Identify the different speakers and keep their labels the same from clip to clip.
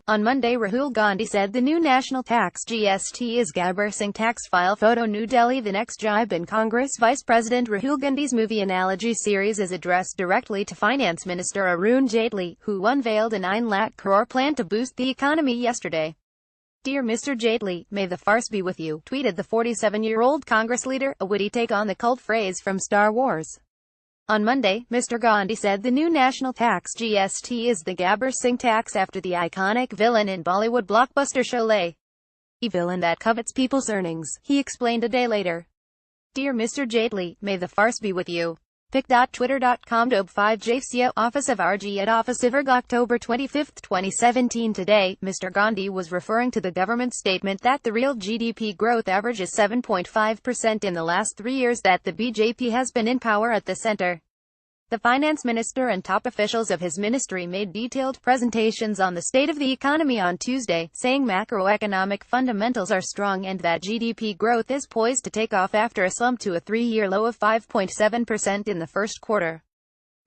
Speaker 1: On Monday, Rahul Gandhi said the new national tax (GST) is Gabbar Singh tax file. Photo New Delhi. The next jibe in Congress. Vice President Rahul Gandhi's movie analogy series is addressed directly to Finance Minister Arun Jaitley, who unveiled a 9 lakh crore plan to boost the economy yesterday. "Dear Mr. Jaitley, may the farce be with you," tweeted the 47-year-old Congress leader, a witty take on the cult phrase from Star Wars. On Monday, Mr. Gandhi said the new national tax (GST) is the Gabbar Singh tax after the iconic villain in Bollywood blockbuster Sholay. A villain that covets people's earnings, he explained a day later. "Dear Mr. Jaitley, may the farce be with you." Pic.twitter.com Dob 5 Jaitley Office of RG at Office of October 25, 2017. Today, Mr. Gandhi was referring to the government statement that the real GDP growth average is 7.5% in the last 3 years that the BJP has been in power at the centre. The finance minister and top officials of his ministry made detailed presentations on the state of the economy on Tuesday, saying macroeconomic fundamentals are strong and that GDP growth is poised to take off after a slump to a 3-year low of 5.7% in the first quarter.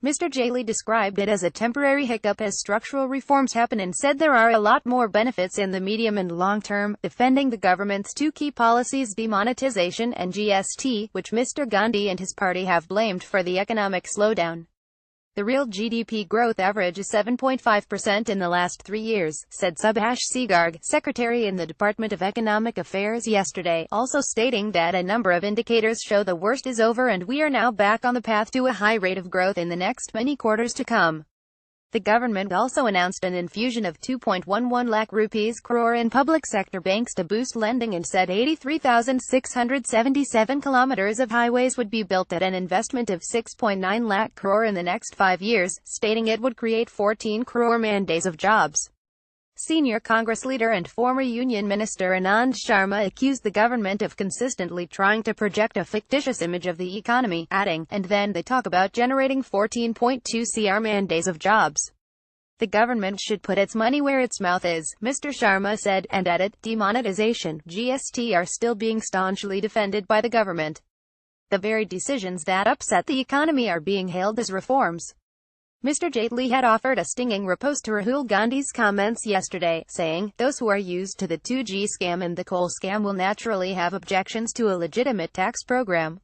Speaker 1: Mr. Jaitley described it as a temporary hiccup as structural reforms happen and said there are a lot more benefits in the medium and long term, defending the government's two key policies, demonetization and GST, which Mr. Gandhi and his party have blamed for the economic slowdown. The real GDP growth average is 7.5% in the last 3 years, said Subhash Garg, secretary in the Department of Economic Affairs yesterday, also stating that a number of indicators show the worst is over and we are now back on the path to a high rate of growth in the next many quarters to come. The government also announced an infusion of 2.11 lakh rupees crore in public sector banks to boost lending and said 83,677 kilometers of highways would be built at an investment of 6.9 lakh crore in the next 5 years, stating it would create 14 crore man-days of jobs. Senior Congress leader and former Union Minister Anand Sharma accused the government of consistently trying to project a fictitious image of the economy, adding, "And then they talk about generating 14.2 crore man-days of jobs. The government should put its money where its mouth is," Mr. Sharma said, and added, "Demonetization, GST are still being staunchly defended by the government. The very decisions that upset the economy are being hailed as reforms." Mr. Jaitley had offered a stinging riposte to Rahul Gandhi's comments yesterday, saying, "Those who are used to the 2G scam and the coal scam will naturally have objections to a legitimate tax program.